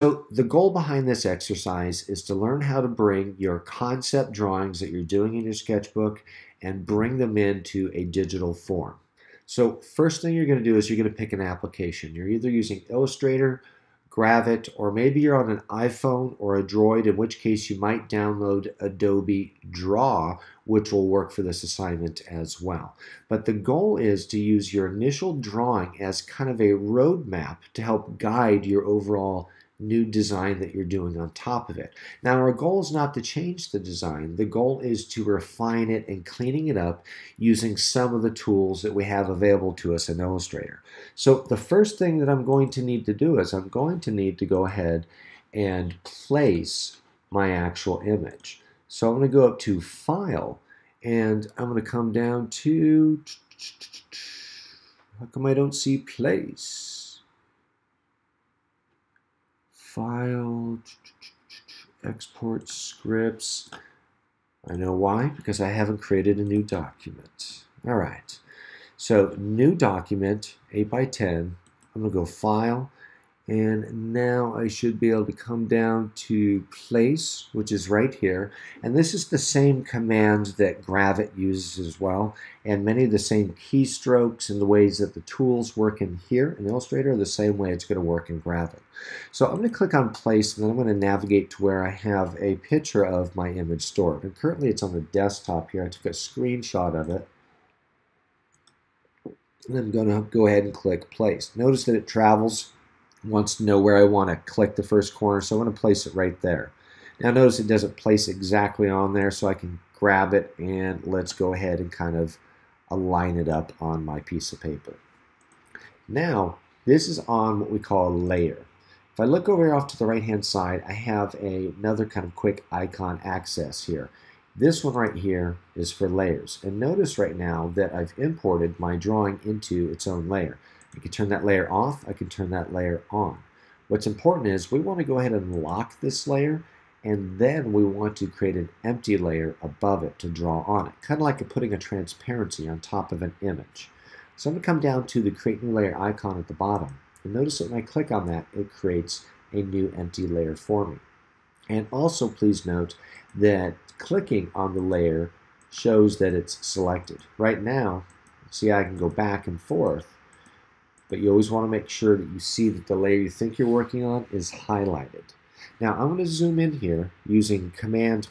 So the goal behind this exercise is to learn how to bring your concept drawings that you're doing in your sketchbook and bring them into a digital form. So first thing you're going to do is you're going to pick an application. You're either using Illustrator, Gravit, or maybe you're on an iPhone or a Droid, in which case you might download Adobe Draw, which will work for this assignment as well. But the goal is to use your initial drawing as kind of a roadmap to help guide your overall new design that you're doing on top of it. Now, our goal is not to change the design. The goal is to refine it and cleaning it up using some of the tools that we have available to us in Illustrator. So the first thing that I'm going to need to do is I'm going to need to go ahead and place my actual image. So I'm going to go up to File, and I'm going to come down to, how come I don't see Place? File, export scripts. I know why, because I haven't created a new document. All right, so new document, 8 by 10. I'm gonna go File, and now I should be able to come down to Place, which is right here. And this is the same command that Gravit uses as well. And many of the same keystrokes and the ways that the tools work in here in Illustrator are the same way it's going to work in Gravit. So I'm going to click on Place, and then I'm going to navigate to where I have a picture of my image stored. And currently it's on the desktop here. I took a screenshot of it. And I'm going to go ahead and click Place. Notice that it travels, wants to know where I want to click the first corner, so I'm going to place it right there. Now notice it doesn't place exactly on there, so I can grab it and let's go ahead and kind of align it up on my piece of paper. Now this is on what we call a layer. If I look over here off to the right hand side, I have another kind of quick icon access here. This one right here is for layers, and notice right now that I've imported my drawing into its own layer. I can turn that layer off, I can turn that layer on. What's important is we want to go ahead and lock this layer, and then we want to create an empty layer above it to draw on it, kind of like putting a transparency on top of an image. So I'm going to come down to the Create New Layer icon at the bottom, and notice that when I click on that, it creates a new empty layer for me. And also please note that clicking on the layer shows that it's selected. Right now, see, I can go back and forth, but you always want to make sure that you see that the layer you think you're working on is highlighted. Now I'm going to zoom in here using Command++.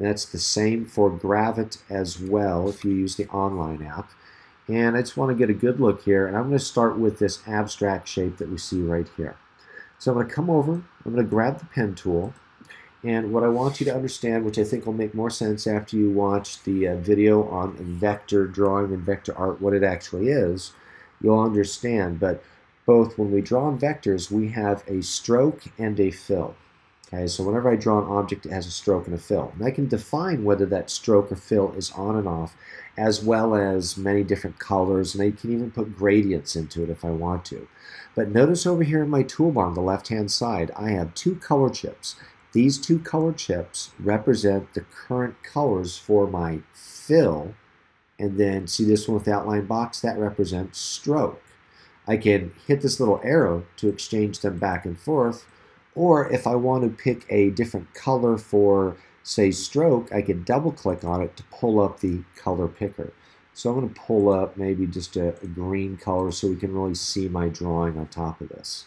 That's the same for Gravit as well if you use the online app. And I just want to get a good look here, and I'm going to start with this abstract shape that we see right here. So I'm going to come over, I'm going to grab the pen tool, and what I want you to understand, which I think will make more sense after you watch the video on vector drawing and vector art, what it actually is, you'll understand. But both when we draw in vectors, we have a stroke and a fill. Okay, so whenever I draw an object, it has a stroke and a fill. And I can define whether that stroke or fill is on and off, as well as many different colors, and I can even put gradients into it if I want to. But notice over here in my toolbar on the left-hand side, I have two color chips. These two color chips represent the current colors for my fill, and then see this one with the outline box? That represents stroke. I can hit this little arrow to exchange them back and forth, or if I want to pick a different color for, say, stroke, I can double click on it to pull up the color picker. So I'm going to pull up maybe just a green color so we can really see my drawing on top of this.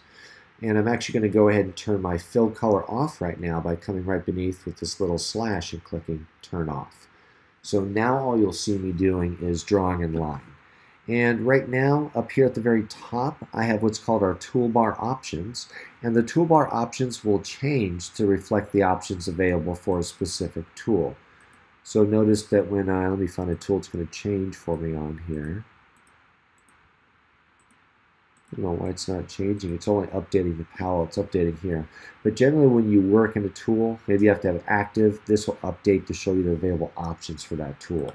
And I'm actually going to go ahead and turn my fill color off right now by coming right beneath with this little slash and clicking turn off. So now all you'll see me doing is drawing in line. And right now, up here at the very top, I have what's called our toolbar options. And the toolbar options will change to reflect the options available for a specific tool. So notice that when let me find a tool that's going to change for me on here. I don't know why it's not changing. It's only updating the palette. It's updating here. But generally when you work in a tool, maybe you have to have it active. This will update to show you the available options for that tool.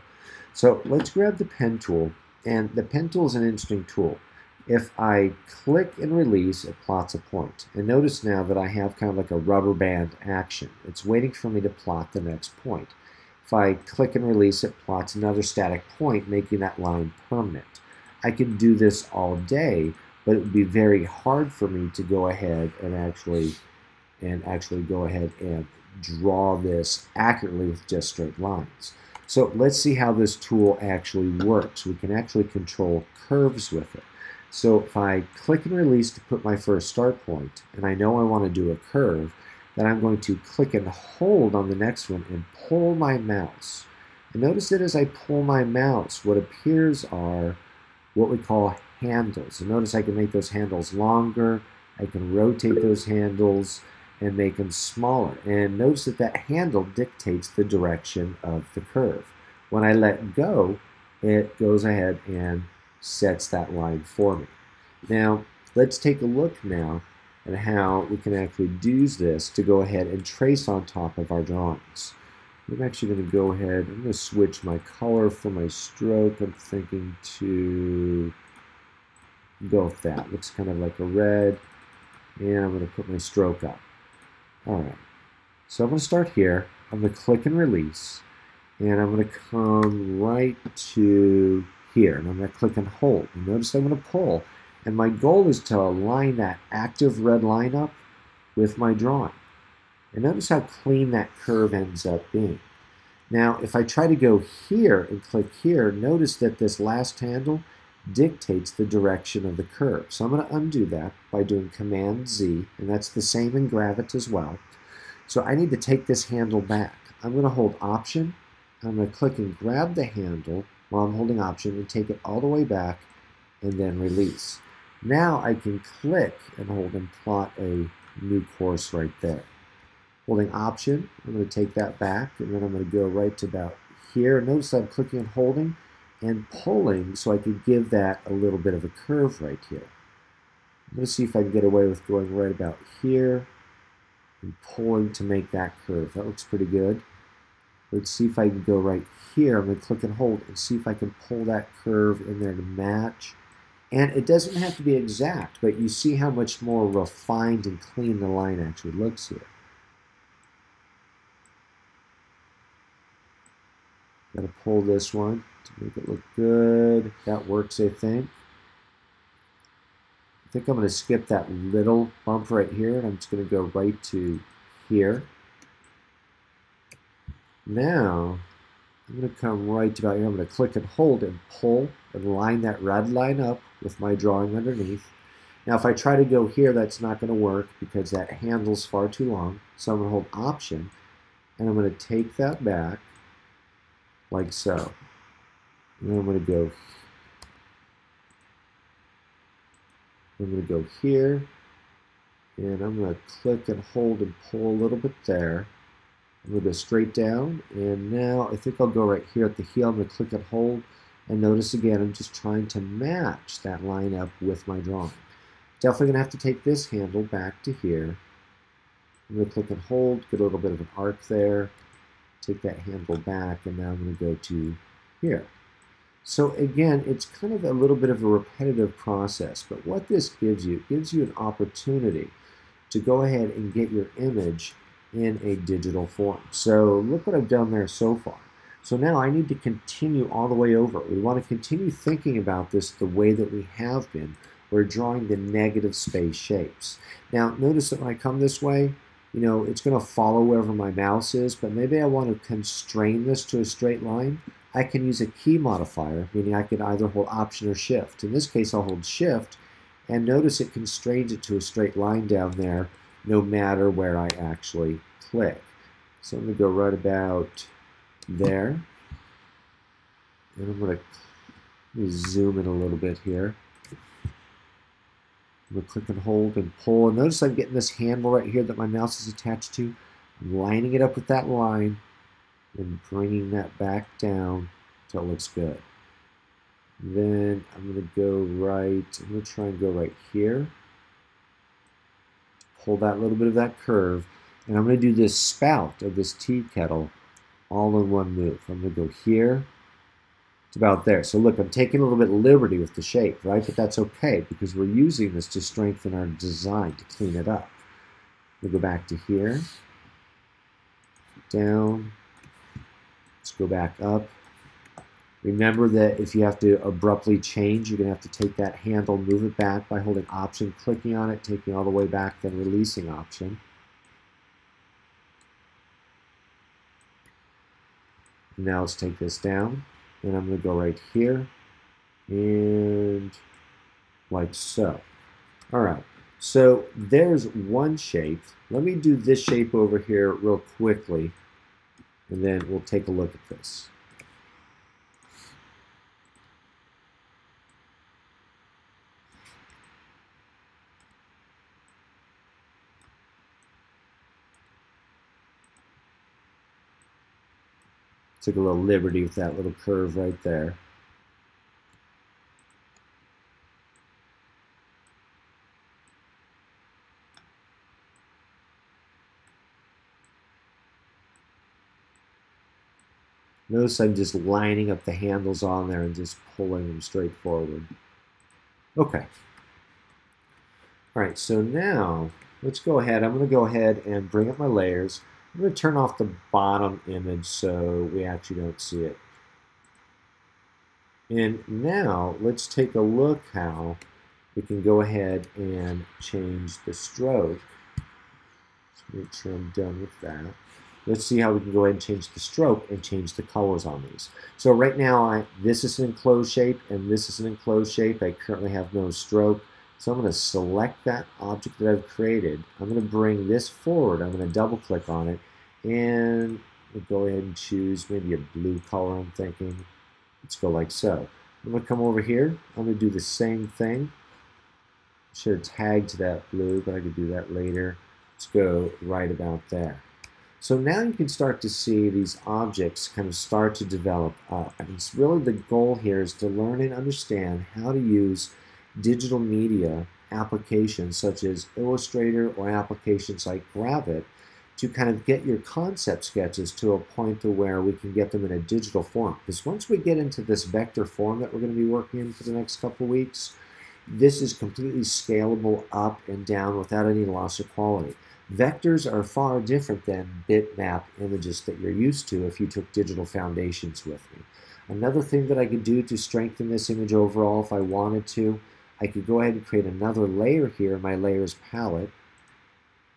So let's grab the pen tool. And the pen tool is an interesting tool. If I click and release, it plots a point. And notice now that I have kind of like a rubber band action. It's waiting for me to plot the next point. If I click and release, it plots another static point, making that line permanent. I can do this all day, but it would be very hard for me to go ahead and actually go ahead and draw this accurately with just straight lines. So let's see how this tool actually works. We can actually control curves with it. So if I click and release to put my first start point, and I know I want to do a curve, then I'm going to click and hold on the next one and pull my mouse. And notice that as I pull my mouse, what appears are what we call handles. And notice I can make those handles longer, I can rotate those handles and make them smaller. And notice that that handle dictates the direction of the curve. When I let go, it goes ahead and sets that line for me. Now, let's take a look now at how we can actually use this to go ahead and trace on top of our drawings. I'm actually going to go ahead, I'm going to switch my color for my stroke. I'm thinking to go with that. Looks kind of like a red. And I'm going to put my stroke up. Alright, so I'm going to start here. I'm going to click and release. And I'm going to come right to here. And I'm going to click and hold. And notice I'm going to pull. And my goal is to align that active red line up with my drawing. And notice how clean that curve ends up being. Now, if I try to go here and click here, notice that this last handle dictates the direction of the curve. So I'm going to undo that by doing Command Z, and that's the same in Gravit as well. So I need to take this handle back. I'm going to hold Option. I'm going to click and grab the handle while I'm holding Option and take it all the way back and then release. Now I can click and hold and plot a new course right there. Holding Option, I'm going to take that back, and then I'm going to go right to about here. Notice I'm clicking and holding and pulling so I can give that a little bit of a curve right here. I'm going to see if I can get away with going right about here and pulling to make that curve. That looks pretty good. Let's see if I can go right here. I'm going to click and hold and see if I can pull that curve in there to match. And it doesn't have to be exact, but you see how much more refined and clean the line actually looks here. Got to pull this one to make it look good. That works, I think. I think I'm going to skip that little bump right here, and I'm just going to go right to here. Now, I'm going to come right to about here. I'm going to click and hold and pull and line that red line up with my drawing underneath. Now, if I try to go here, that's not going to work because that handle's far too long. So I'm going to hold Option, and I'm going to take that back like so. And then I'm going to go here, and I'm going to click and hold and pull a little bit there. I'm going to go straight down, and now I think I'll go right here at the heel. I'm going to click and hold, and notice again, I'm just trying to match that line up with my drawing. Definitely going to have to take this handle back to here. I'm going to click and hold, get a little bit of an arc there, take that handle back, and now I'm going to go to here. So again, it's kind of a little bit of a repetitive process, but what this gives you, it gives you an opportunity to go ahead and get your image in a digital form. So look what I've done there so far. So now I need to continue all the way over. We want to continue thinking about this the way that we have been. We're drawing the negative space shapes. Now notice that when I come this way, you know, it's going to follow wherever my mouse is, but maybe I want to constrain this to a straight line. I can use a key modifier, meaning I can either hold Option or Shift. In this case, I'll hold Shift, and notice it constrains it to a straight line down there, no matter where I actually click. So I'm going to go right about there, and I'm going to zoom in a little bit here. I'm going to click and hold and pull, and notice I'm getting this handle right here that my mouse is attached to. I'm lining it up with that line and bringing that back down until it looks good. Then I'm going to go right, I'm going to try and go right here. Pull that little bit of that curve, and I'm going to do this spout of this tea kettle all in one move. I'm going to go here. It's about there. So look, I'm taking a little bit of liberty with the shape, right? But that's okay because we're using this to strengthen our design, to clean it up. We'll go back to here, down. Let's go back up, Remember that if you have to abruptly change, you're going to have to take that handle, move it back by holding Option, clicking on it, taking it all the way back, then releasing Option. Now let's take this down, and I'm going to go right here, and like so. All right, so there's one shape. Let me do this shape over here real quickly, and then we'll take a look at this. Took a little liberty with that little curve right there. Notice I'm just lining up the handles on there and just pulling them straight forward. Okay. All right, so now let's go ahead. I'm going to go ahead and bring up my layers. I'm going to turn off the bottom image so we actually don't see it. And now let's take a look how we can go ahead and change the stroke. Let's make sure I'm done with that. Let's see how we can go ahead and change the stroke and change the colors on these. So right now, this is an enclosed shape and this is an enclosed shape. I currently have no stroke. So I'm going to select that object that I've created. I'm going to bring this forward. I'm going to double click on it and we'll go ahead and choose maybe a blue color, I'm thinking. Let's go like so. I'm going to come over here. I'm going to do the same thing. I should have tagged that blue, but I could do that later. Let's go right about there. So now you can start to see these objects kind of start to develop up. And it's really the goal here is to learn and understand how to use digital media applications such as Illustrator or applications like Gravit to kind of get your concept sketches to a point to where we can get them in a digital form. Because once we get into this vector form that we're going to be working in for the next couple of weeks, this is completely scalable up and down without any loss of quality. Vectors are far different than bitmap images that you're used to if you took digital foundations with me. Another thing that I could do to strengthen this image overall if I wanted to, I could go ahead and create another layer here in my layers palette.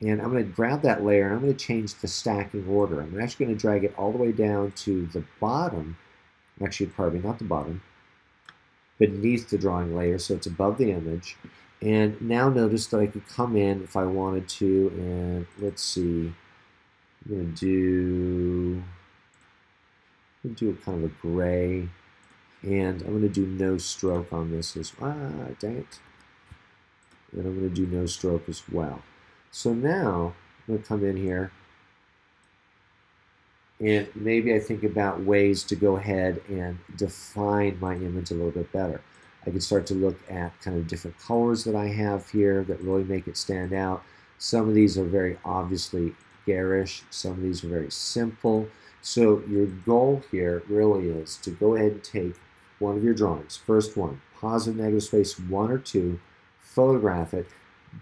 And I'm going to grab that layer and I'm going to change the stacking order. I'm actually going to drag it all the way down to the bottom, actually probably not the bottom, beneath the drawing layer so it's above the image. And now notice that I could come in if I wanted to, and let's see, I'm going to do a kind of a gray, and I'm going to do no stroke on this as well. Dang it. And I'm going to do no stroke as well. So now I'm going to come in here, and maybe I think about ways to go ahead and define my image a little bit better. I can start to look at kind of different colors that I have here that really make it stand out. Some of these are very obviously garish. Some of these are very simple. So your goal here really is to go ahead and take one of your drawings, first one, positive, negative space, 1 or 2, photograph it,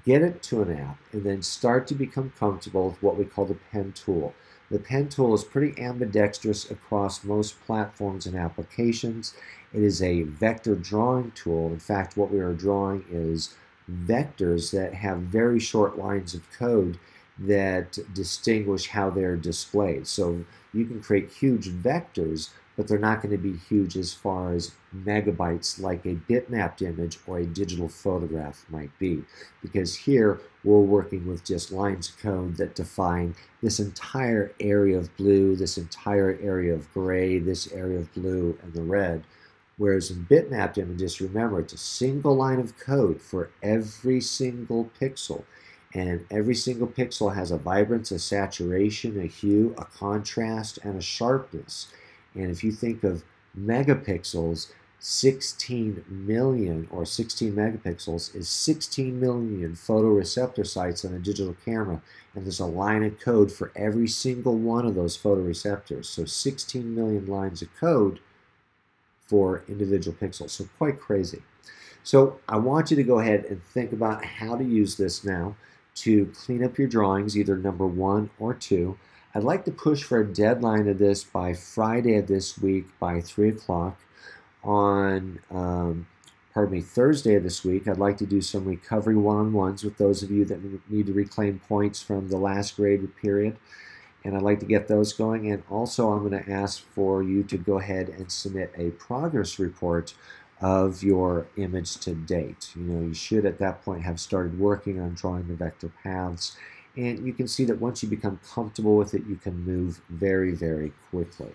get it to an app, and then start to become comfortable with what we call the pen tool. The pen tool is pretty ambidextrous across most platforms and applications. It is a vector drawing tool. In fact, what we are drawing is vectors that have very short lines of code that distinguish how they're displayed. So you can create huge vectors, but they're not going to be huge as far as megabytes like a bitmapped image or a digital photograph might be. Because here we're working with just lines of code that define this entire area of blue, this entire area of gray, this area of blue, and the red. Whereas in bitmapped images, remember, it's a single line of code for every single pixel. And every single pixel has a vibrance, a saturation, a hue, a contrast, and a sharpness. And if you think of megapixels, 16 million or 16 megapixels is 16 million photoreceptor sites on a digital camera. And there's a line of code for every single one of those photoreceptors. So 16 million lines of code for individual pixels. So quite crazy. So I want you to go ahead and think about how to use this now to clean up your drawings, either number 1 or 2. I'd like to push for a deadline of this by Friday of this week by 3 o'clock. on Thursday of this week, I'd like to do some recovery one-on-ones with those of you that need to reclaim points from the last grade period. And I'd like to get those going. And also, I'm going to ask for you to go ahead and submit a progress report of your image to date. You should at that point have started working on drawing the vector paths. And you can see that once you become comfortable with it, you can move very, very quickly.